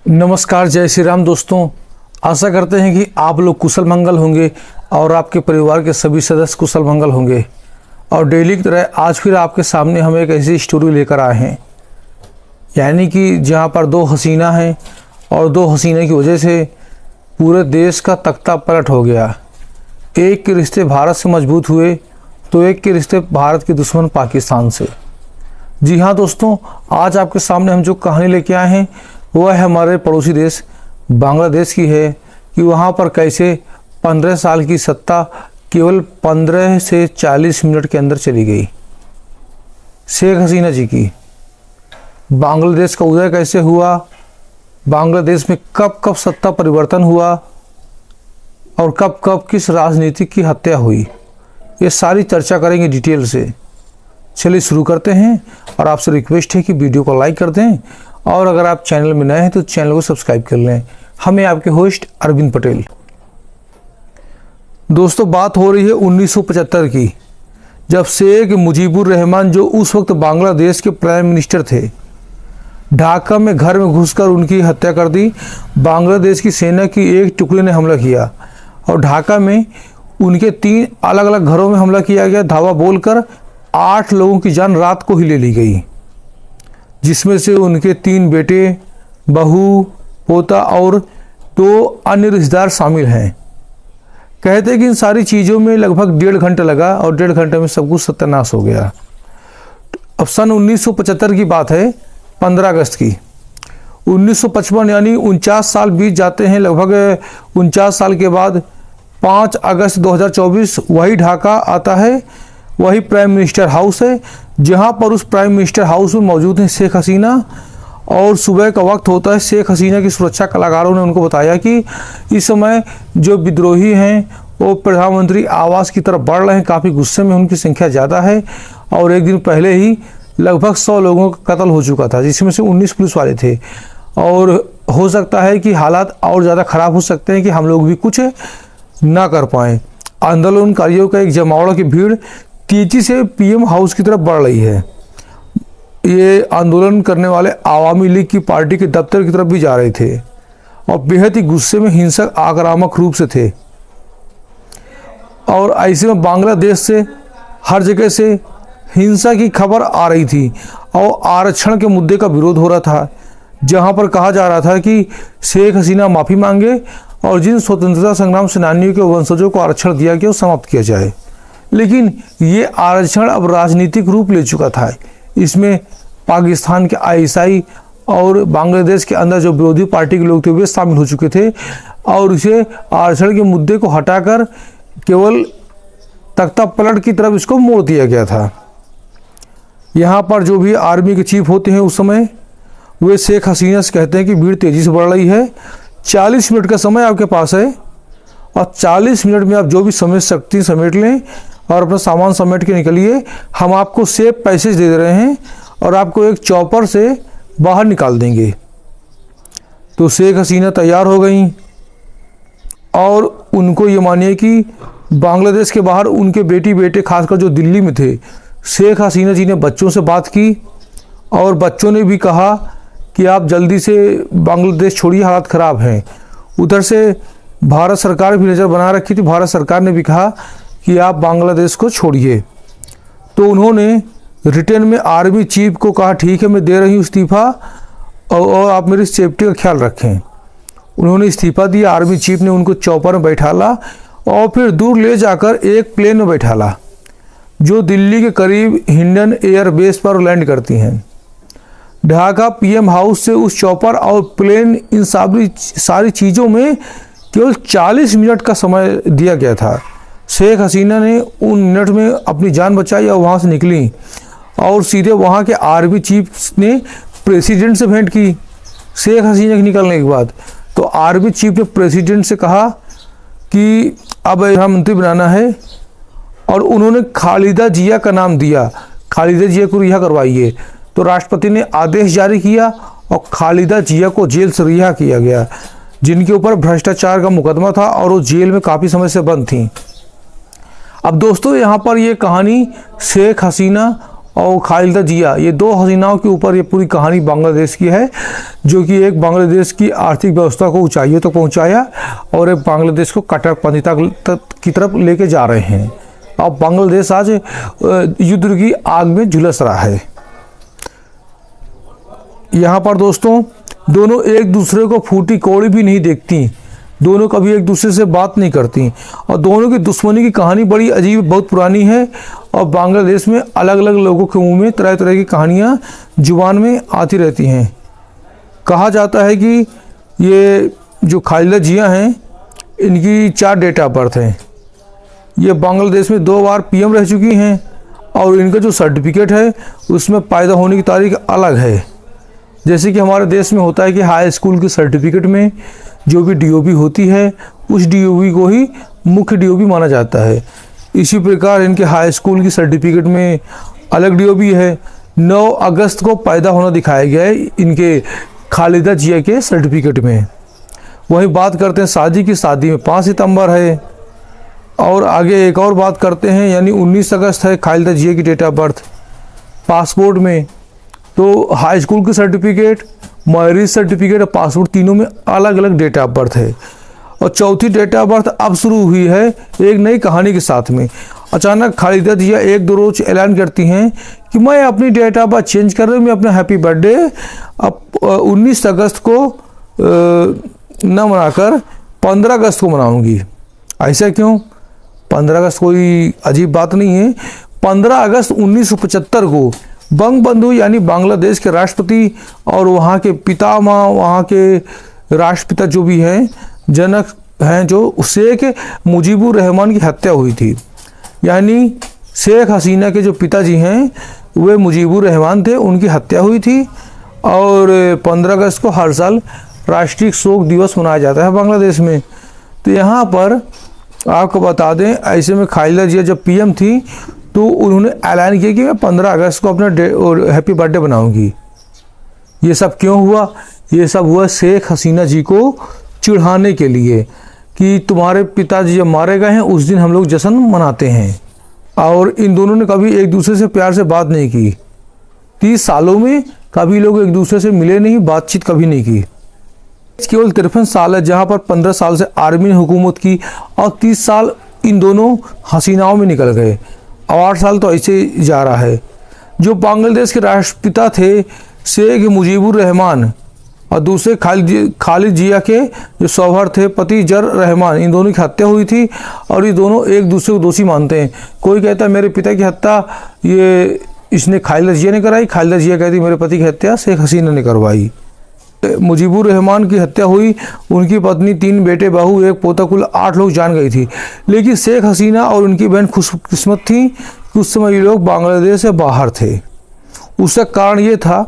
नमस्कार, जय श्री राम दोस्तों। आशा करते हैं कि आप लोग कुशल मंगल होंगे और आपके परिवार के सभी सदस्य कुशल मंगल होंगे। और डेली की तरह आज फिर आपके सामने हम एक ऐसी स्टोरी लेकर आए हैं, यानी कि जहां पर दो हसीना हैं और दो हसीने की वजह से पूरे देश का तख्ता पलट हो गया। एक के रिश्ते भारत से मजबूत हुए तो एक के रिश्ते भारत के दुश्मन पाकिस्तान से। जी हाँ दोस्तों, आज आपके सामने हम जो कहानी लेके आए हैं वह है हमारे पड़ोसी देश बांग्लादेश की है कि वहाँ पर कैसे 15 साल की सत्ता केवल 15 से 40 मिनट के अंदर चली गई। शेख हसीना जी की बांग्लादेश का उदय कैसे हुआ, बांग्लादेश में कब कब सत्ता परिवर्तन हुआ और कब कब किस राजनीतिक की हत्या हुई, ये सारी चर्चा करेंगे डिटेल से। चलिए शुरू करते हैं और आपसे रिक्वेस्ट है कि वीडियो को लाइक कर दें और अगर आप चैनल में नए हैं तो चैनल को सब्सक्राइब कर लें। हमें आपके होस्ट अरविंद पटेल। दोस्तों, बात हो रही है 1975 की, जब शेख मुजीबुर रहमान जो उस वक्त बांग्लादेश के प्राइम मिनिस्टर थे, ढाका में घर में घुसकर उनकी हत्या कर दी। बांग्लादेश की सेना की एक टुकड़ी ने हमला किया और ढाका में उनके 3 अलग अलग घरों में हमला किया गया। धावा बोलकर 8 लोगों की जान रात को ही ले ली गई, जिसमें से उनके 3 बेटे, बहू, पोता और 2 अन्य रिश्तेदार शामिल हैं। कहते हैं कि इन सारी चीज़ों में लगभग 1.5 घंटा लगा और 1.5 घंटे में सब कुछ सत्यानाश हो गया। अब सन 1975 की बात है, 15 अगस्त की। 1955 यानी 49 साल बीत जाते हैं। लगभग 49 साल के बाद 5 अगस्त 2024 वही ढाका आता है, वही प्राइम मिनिस्टर हाउस है, जहां पर उस प्राइम मिनिस्टर हाउस में मौजूद हैं शेख हसीना। और सुबह का वक्त होता है। शेख हसीना की सुरक्षा कलाकारों ने उनको बताया कि इस समय जो विद्रोही हैं वो प्रधानमंत्री आवास की तरफ बढ़ रहे हैं, काफ़ी गुस्से में, उनकी संख्या ज़्यादा है और एक दिन पहले ही लगभग 100 लोगों का कत्ल हो चुका था, जिसमें से 19 पुलिस वाले थे। और हो सकता है कि हालात और ज़्यादा ख़राब हो सकते हैं कि हम लोग भी कुछ ना कर पाएँ। आंदोलनकारियों का एक जमावड़ा की भीड़ तेजी से पीएम हाउस की तरफ बढ़ रही है। ये आंदोलन करने वाले आवामी लीग की पार्टी के दफ्तर की तरफ भी जा रहे थे और बेहद ही गुस्से में, हिंसक आक्रामक रूप से थे। और ऐसे में बांग्लादेश से हर जगह से हिंसा की खबर आ रही थी और आरक्षण के मुद्दे का विरोध हो रहा था, जहां पर कहा जा रहा था कि शेख हसीना माफ़ी मांगे और जिन स्वतंत्रता संग्राम सेनानियों के वंशजों को आरक्षण दिया गया वो समाप्त किया जाए। लेकिन ये आरक्षण अब राजनीतिक रूप ले चुका था। इसमें पाकिस्तान के आईएसआई और बांग्लादेश के अंदर जो विरोधी पार्टी के लोग थे वे शामिल हो चुके थे और इसे आरक्षण के मुद्दे को हटाकर केवल तख्ता पलट की तरफ इसको मोड़ दिया गया था। यहाँ पर जो भी आर्मी के चीफ होते हैं उस समय, वे शेख हसीना से कहते हैं कि भीड़ तेज़ी से बढ़ रही है, 40 मिनट का समय आपके पास है और 40 मिनट में आप जो भी समेट सकती समेट लें और अपना सामान समेट के निकलिए। हम आपको सेफ पैसेज दे रहे हैं और आपको एक चॉपर से बाहर निकाल देंगे। तो शेख हसीना तैयार हो गई और उनको ये मानिए कि बांग्लादेश के बाहर उनके बेटे खासकर जो दिल्ली में थे, शेख हसीना जी ने बच्चों से बात की और बच्चों ने भी कहा कि आप जल्दी से बांग्लादेश छोड़िए, हालात ख़राब हैं। उधर से भारत सरकार भी नज़र बना रखी थी। भारत सरकार ने भी कहा कि आप बांग्लादेश को छोड़िए। तो उन्होंने रिटर्न में आर्मी चीफ को कहा, ठीक है मैं दे रही हूँ इस्तीफ़ा और आप मेरी सेफ्टी का ख्याल रखें। उन्होंने इस्तीफ़ा दिया। आर्मी चीफ ने उनको चॉपर में बैठाला और फिर दूर ले जाकर एक प्लेन में बैठाला जो दिल्ली के करीब हिंडन एयर बेस पर लैंड करती हैं। ढाका पीएम हाउस से उस चॉपर और प्लेन, इन सारी चीज़ों में केवल 40 मिनट का समय दिया गया था। शेख हसीना ने उन मिनट में अपनी जान बचाई और वहाँ से निकली और सीधे वहाँ के आर्मी चीफ ने प्रेसिडेंट से भेंट की। शेख हसीना के निकलने के बाद तो आर्मी चीफ ने प्रेसिडेंट से कहा कि अब प्रधानमंत्री बनाना है और उन्होंने खालिदा जिया का नाम दिया, खालिदा जिया को रिहा करवाइए। तो राष्ट्रपति ने आदेश जारी किया और खालिदा जिया को जेल से रिहा किया गया, जिनके ऊपर भ्रष्टाचार का मुकदमा था और वो जेल में काफ़ी समय से बंद थी। अब दोस्तों, यहाँ पर ये कहानी शेख हसीना और खालिदा जिया, ये दो हसीनाओं के ऊपर ये पूरी कहानी बांग्लादेश की है, जो कि एक बांग्लादेश की आर्थिक व्यवस्था को ऊंचाइयों तक पहुंचाया और एक बांग्लादेश को कट्टरपंथीता की तरफ लेके जा रहे हैं। अब बांग्लादेश आज युद्ध की आग में झुलस रहा है। यहाँ पर दोस्तों दोनों एक दूसरे को फूटी कौड़ी भी नहीं देखती, दोनों कभी एक दूसरे से बात नहीं करती और दोनों की दुश्मनी की कहानी बड़ी अजीब, बहुत पुरानी है। और बांग्लादेश में अलग अलग लोगों के मुंह में तरह तरह की कहानियाँ जुबान में आती रहती हैं। कहा जाता है कि ये जो खालिदा जिया हैं, इनकी 4 डेट ऑफ बर्थ हैं। ये बांग्लादेश में 2 बार पीएम रह चुकी हैं और इनका जो सर्टिफिकेट है उसमें पैदा होने की तारीख अलग है। जैसे कि हमारे देश में होता है कि हाई स्कूल के सर्टिफिकेट में जो भी डीओबी होती है उस डीओबी को ही मुख्य डीओबी माना जाता है। इसी प्रकार इनके हाई स्कूल की सर्टिफिकेट में अलग डीओबी है। 9 अगस्त को पैदा होना दिखाया गया है इनके खालिदा जिया के सर्टिफिकेट में। वहीं बात करते हैं शादी की, शादी में 5 सितंबर है। और आगे एक और बात करते हैं, यानी 19 अगस्त है खालिदा जिया की डेट ऑफ बर्थ पासपोर्ट में। तो हाई स्कूल की सर्टिफिकेट, मैरिज सर्टिफिकेट और पासपोर्ट तीनों में अलग अलग डेट ऑफ बर्थ है। और चौथी डेट ऑफ बर्थ अब शुरू हुई है एक नई कहानी के साथ में। अचानक खालिदा जिया 1-2 रोज ऐलान करती हैं कि मैं अपनी डेट ऑफ बर्थ चेंज कर रही हूँ, मैं अपना हैप्पी बर्थडे अब 19 अगस्त को न मनाकर 15 अगस्त को मनाऊंगी। ऐसा क्यों? 15 अगस्त कोई अजीब बात नहीं है। 15 अगस्त 1975 को बंगबंधु यानी बांग्लादेश के राष्ट्रपति और वहाँ के पितामह, वहाँ के राष्ट्रपिता जो भी हैं, जनक हैं, जो शेख मुजीबुर रहमान की हत्या हुई थी। यानी शेख हसीना के जो पिताजी हैं वे मुजीबुर रहमान थे, उनकी हत्या हुई थी। और 15 अगस्त को हर साल राष्ट्रीय शोक दिवस मनाया जाता है बांग्लादेश में। तो यहाँ पर आपको बता दें, ऐसे में खालिदा जिया जब पीएम थी तो उन्होंने ऐलान किया कि मैं 15 अगस्त को अपना हैप्पी बर्थडे बनाऊंगी। ये सब क्यों हुआ? ये सब हुआ शेख हसीना जी को चिढ़ाने के लिए कि तुम्हारे पिताजी जब मारे गए हैं उस दिन हम लोग जश्न मनाते हैं। और इन दोनों ने कभी एक दूसरे से प्यार से बात नहीं की। 30 सालों में कभी लोग एक दूसरे से मिले नहीं, बातचीत कभी नहीं की। केवल 53 साल है जहाँ पर 15 साल से आर्मी ने हुकूमत की और 30 साल इन दोनों हसीनाओं में निकल गए। और 8 साल तो ऐसे ही जा रहा है। जो बांग्लादेश के राष्ट्रपिता थे शेख मुजीबुर रहमान और दूसरे खालिद जिया के जो शौहर थे पति जर रहमान, इन दोनों की हत्या हुई थी और ये दोनों एक दूसरे को दोषी मानते हैं। कोई कहता है मेरे पिता की हत्या ये इसने खालिदा जिया ने कराई, खालिदा जिया कहती मेरे पति की हत्या शेख हसीना ने करवाई। मुजीबुर रहमान की हत्या हुई, उनकी पत्नी, 3 बेटे, बहू, 1 पोता, कुल 8 लोग जान गई थी। लेकिन शेख हसीना और उनकी बहन खुशकिस्मत थी कि उस समय ये लोग बांग्लादेश से बाहर थे। उसका कारण ये था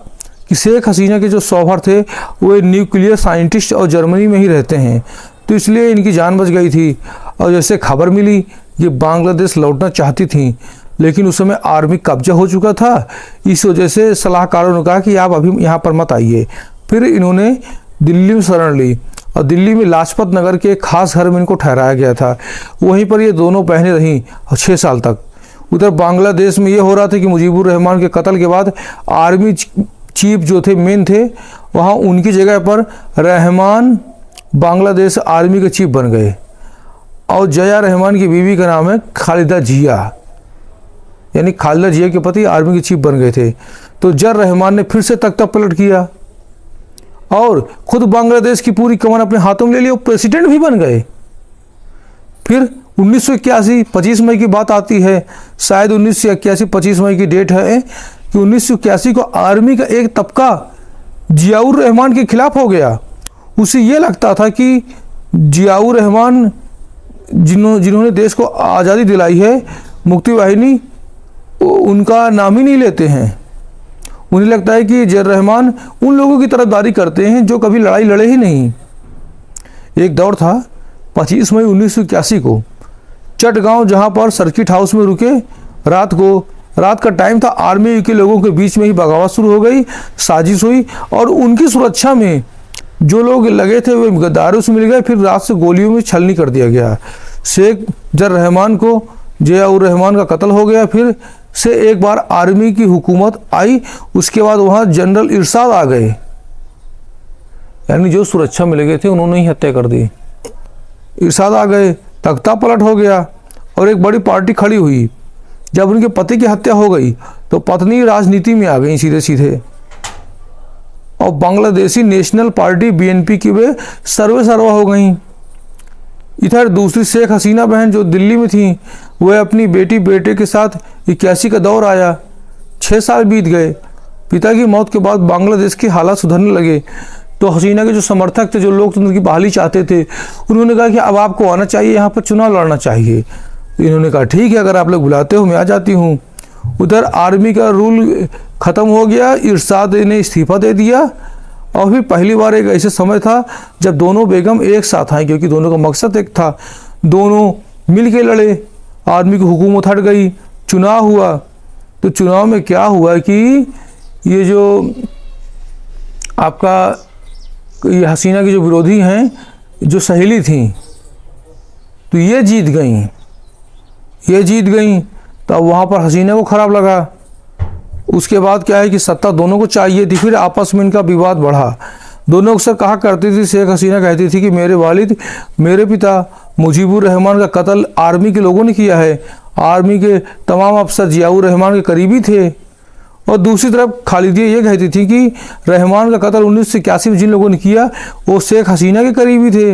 कि शेख हसीना के जो शौहर थे वो न्यूक्लियर साइंटिस्ट और जर्मनी में ही रहते हैं, तो इसलिए इनकी जान बच गई थी। और जैसे खबर मिली ये बांग्लादेश लौटना चाहती थी, लेकिन उस समय आर्मी कब्जा हो चुका था। इस वजह से सलाहकारों ने कहा कि आप अभी यहाँ पर मत आइए। फिर इन्होंने दिल्ली में शरण ली और दिल्ली में लाजपत नगर के एक खास घर में इनको ठहराया गया था। वहीं पर ये दोनों बहनें रहीं 6 साल तक। उधर बांग्लादेश में ये हो रहा था कि मुजीबुर रहमान के कत्ल के बाद आर्मी चीफ जो थे, मेन थे, वहाँ उनकी जगह पर रहमान बांग्लादेश आर्मी के चीफ बन गए। और जया रहमान की बीवी का नाम है खालिदा जिया, यानी खालिदा जिया के पति आर्मी के चीफ बन गए थे। तो जर रहमान ने फिर से तख्ता पलट किया और खुद बांग्लादेश की पूरी कमान अपने हाथों में ले लिया, प्रेसिडेंट भी बन गए। फिर 1981 25 मई की बात आती है, शायद 1981 25 मई की डेट है कि 1981 को आर्मी का एक तबका जियाउर रहमान के खिलाफ हो गया। उसे ये लगता था कि जियाउर रहमान जिन्होंने देश को आज़ादी दिलाई है, मुक्ति वाहिनी, उनका नाम ही नहीं लेते हैं। उन्हें लगता है कि जर रहमान उन लोगों की तरफदारी करते हैं जो कभी लड़ाई लड़े ही नहीं। एक दौर था 25 मई 1981 को चटगांव, जहां पर सर्किट हाउस में रुके, रात का टाइम था, आर्मी के लोगों के बीच में ही बगावत शुरू हो गई, साजिश हुई और उनकी सुरक्षा में जो लोग लगे थे वे गद्दारों से मिल गए। फिर रात से गोलियों में छलनी कर दिया गया। शेख जर रहमान को, जियाउर रहमान का कत्ल हो गया। फिर से एक बार आर्मी की हुकूमत आई, उसके बाद वहाँ जनरल इरशाद आ गए, यानी जो सुरक्षा मिल गए थे उन्होंने ही हत्या कर दी। इरशाद आ गए, तख्ता पलट हो गया और एक बड़ी पार्टी खड़ी हुई। जब उनके पति की हत्या हो गई तो पत्नी राजनीति में आ गई सीधे सीधे, और बांग्लादेशी नेशनल पार्टी BNP की वे सर्वे सर्वा हो गई। इधर दूसरी शेख हसीना बहन जो दिल्ली में थी, वह अपनी बेटी बेटे के साथ 81 का दौर आया। 6 साल बीत गए। पिता की मौत के बाद बांग्लादेश के हालात सुधरने लगे, तो हसीना के जो समर्थक थे, जो लोकतंत्र की बहाली चाहते थे, उन्होंने कहा कि अब आपको आना चाहिए, यहाँ पर चुनाव लड़ना चाहिए। इन्होंने कहा ठीक है, अगर आप लोग बुलाते हो मैं आ जाती हूँ। उधर आर्मी का रूल ख़त्म हो गया, इरशाद ने इस्तीफा दे दिया, और फिर पहली बार एक ऐसे समय था जब दोनों बेगम एक साथ आए, क्योंकि दोनों का मकसद एक था, दोनों मिल के लड़े। आर्मी की हुकूमत हट गई, चुनाव हुआ। तो चुनाव में क्या हुआ कि ये जो आपका ये हसीना की जो विरोधी हैं, जो सहेली थी, तो ये जीत गई। तो वहाँ पर हसीना को खराब लगा। उसके बाद क्या है कि सत्ता दोनों को चाहिए थी, फिर आपस में इनका विवाद बढ़ा। दोनों अक्सर कहा करती थी, शेख हसीना कहती थी कि मेरे वालिद, मेरे पिता मुजीबुर रहमान का कत्ल आर्मी के लोगों ने किया है। आर्मी के तमाम अफसर जियाउर रहमान के करीबी थे। और दूसरी तरफ खालिदिया ये कहती थी कि रहमान का कत्ल 1981 में जिन लोगों ने किया वो शेख हसीना के करीबी थे।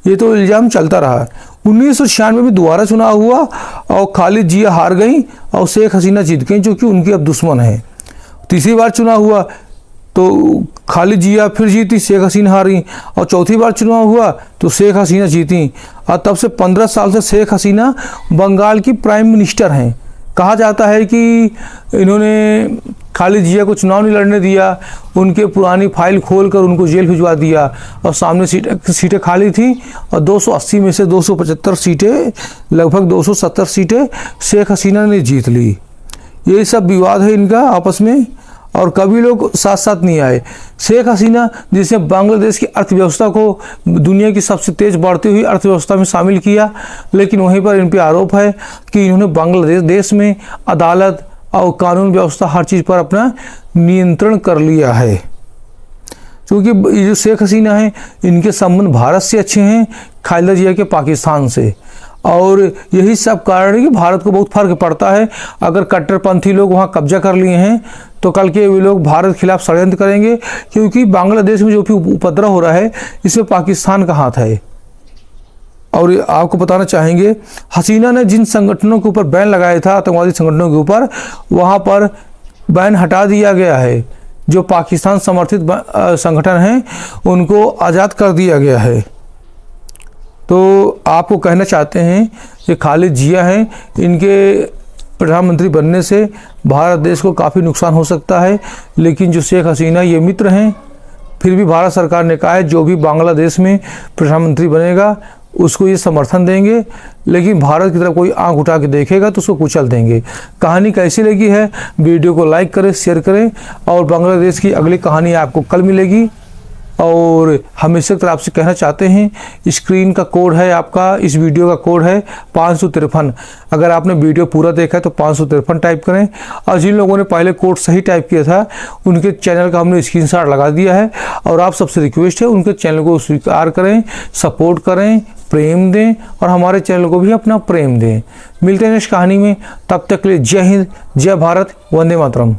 ये तो इल्ज़ाम चलता रहा। 1996 में दोबारा चुनाव हुआ और खालिद जिया हार गई और शेख हसीना जीत गई, जो कि उनकी अब दुश्मन है। तीसरी बार चुनाव हुआ तो खालिद जिया फिर जीती, शेख हसीना हारी, और चौथी बार चुनाव हुआ तो शेख हसीना जीती। और तब से 15 साल से शेख हसीना बंगाल की प्राइम मिनिस्टर हैं। कहा जाता है कि इन्होंने खालिद जिया को चुनाव नहीं लड़ने दिया, उनके पुरानी फाइल खोलकर उनको जेल भिजवा दिया, और सामने सीटें खाली थी, और 280 में से 275 सीटें, लगभग 270 सीटें शेख हसीना ने जीत ली। यही सब विवाद है इनका आपस में, और कभी लोग साथ साथ नहीं आए। शेख हसीना जिसने बांग्लादेश की अर्थव्यवस्था को दुनिया की सबसे तेज़ बढ़ती हुई अर्थव्यवस्था में शामिल किया, लेकिन वहीं पर इन पर आरोप है कि इन्होंने बांग्लादेश देश में अदालत और कानून व्यवस्था हर चीज़ पर अपना नियंत्रण कर लिया है। क्योंकि ये जो शेख हसीना है, इनके संबंध भारत से अच्छे हैं, खालिदा जिया के पाकिस्तान से, और यही सब कारण है कि भारत को बहुत फर्क पड़ता है। अगर कट्टरपंथी लोग वहाँ कब्जा कर लिए हैं तो कल के वे लोग भारत के खिलाफ षड्यंत्र करेंगे, क्योंकि बांग्लादेश में जो भी उपद्रव हो रहा है इसमें पाकिस्तान का हाथ है। और आपको बताना चाहेंगे, हसीना ने जिन संगठनों के ऊपर बैन लगाया था, आतंकवादी संगठनों के ऊपर, वहाँ पर बैन हटा दिया गया है। जो पाकिस्तान समर्थित संगठन हैं उनको आज़ाद कर दिया गया है। तो आपको कहना चाहते हैं कि खालिद जिया हैं, इनके प्रधानमंत्री बनने से भारत देश को काफ़ी नुकसान हो सकता है, लेकिन जो शेख हसीना ये मित्र हैं, फिर भी भारत सरकार ने कहा है जो भी बांग्लादेश में प्रधानमंत्री बनेगा उसको ये समर्थन देंगे, लेकिन भारत की तरफ कोई आंख उठा के देखेगा तो उसको कुचल देंगे। कहानी कैसी लगी है, वीडियो को लाइक करें, शेयर करें, और बांग्लादेश की अगली कहानी आपको कल मिलेगी। और हम इसी तरह आपसे कहना चाहते हैं, स्क्रीन का कोड है आपका, इस वीडियो का कोड है 553। अगर आपने वीडियो पूरा देखा है तो 553 टाइप करें, और जिन लोगों ने पहले कोड सही टाइप किया था उनके चैनल का हमने स्क्रीनशॉट लगा दिया है। और आप सबसे रिक्वेस्ट है उनके चैनल को स्वीकार करें, सपोर्ट करें, प्रेम दें, और हमारे चैनल को भी अपना प्रेम दें। मिलते हैं नेक्स्ट कहानी में, तब तक के लिए जय हिंद, जय भारत, वंदे मातरम।